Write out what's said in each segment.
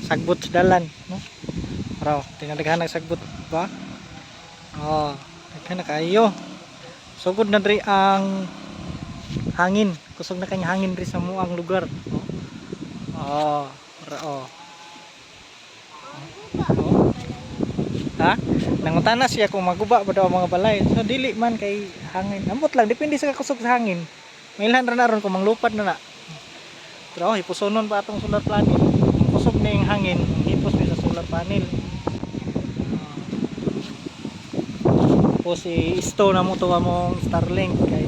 sagbot sa dalan, no? Pero tinadaghan ng sagbot ba? Oh, daghan na kayo. Sugod na diri ang hangin. Kusog na kay hangin diri sa muang lugar, no? Oh, para oh. Ha? Nangutana siya kung maguba ba daw ang mga balay. So dili man kay hangin. Ambot lang depende sa kusog sa hangin. Mailhan ra na ron kung manglupad na na. Pero oh, hipusonon pa atong solar panel. Kusog na yung hangin, hipos mi sa solar panel. Tapos i-install na mo to among Starlink kay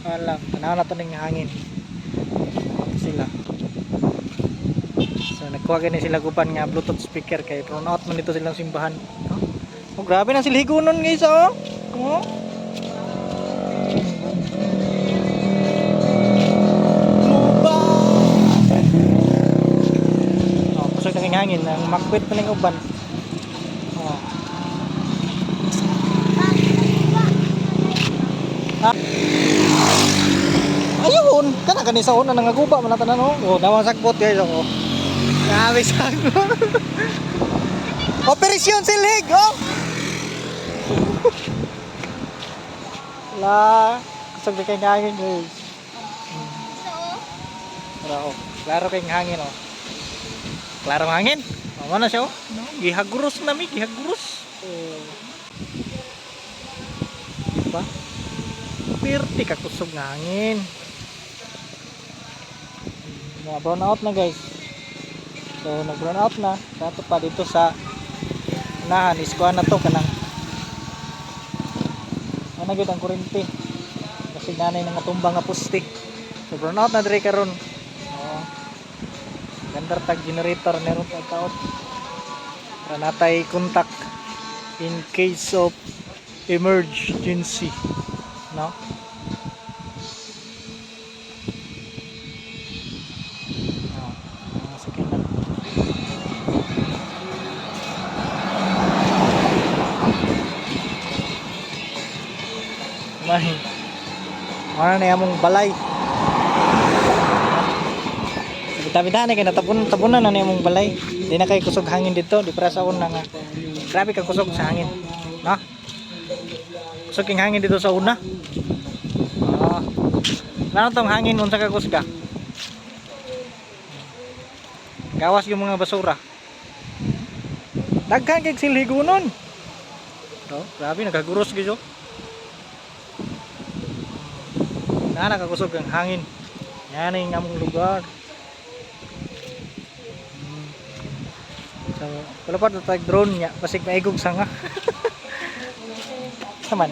alam, tanaw na to ning hangin. Sila. So nagkuha gani sila guban nga Bluetooth speaker kay turn out man dito silang simbahan. Oh, grabe na sila higunon guys oh. Oh. Oh, kusog na hangin ang makwit pa ning uban. Oh. Ha? Ayun, kana kani sa una nangaguba man tanan oh. Oh, dawang sagbot guys oh. Grabe sagbot. Operasyon Silhig oh. La, kusog na kay hangin guys. Pero oh, klaro kay hangin oh. Klaro hangin. Oh, na siya oh. No, gihagurus na mi, gihagurus. Oh. Diba? Pirti ka kusog nga hangin. Brown out na guys. So nag brown out na. Kato pa dito sa unahan iskuhan na to kanang ano gid ang kuryente. Kasi nanay nga tumbang nga poste. So brown out na dire karon. Oh. Gandar tag generator meron pa taot. Para natay contact in case of emergency. No? Mahi. Mana na among balay. Bitaw-bitaw na kay tabunan na among balay. Di na kay kusog hangin dito, di para sa una nga. Grabe ka kusog sa hangin. No? Kusog king hangin dito sa una. Ah. Ano tong hangin unsa ka kusga? Gawas yung mga basura. Daghan kay silhigunon. No, grabe nagaguros gyud. Na nakakusog ang hangin. Yan ang among lugar. So, wala pa tayong drone niya. Pasig maigog sanga. Saman.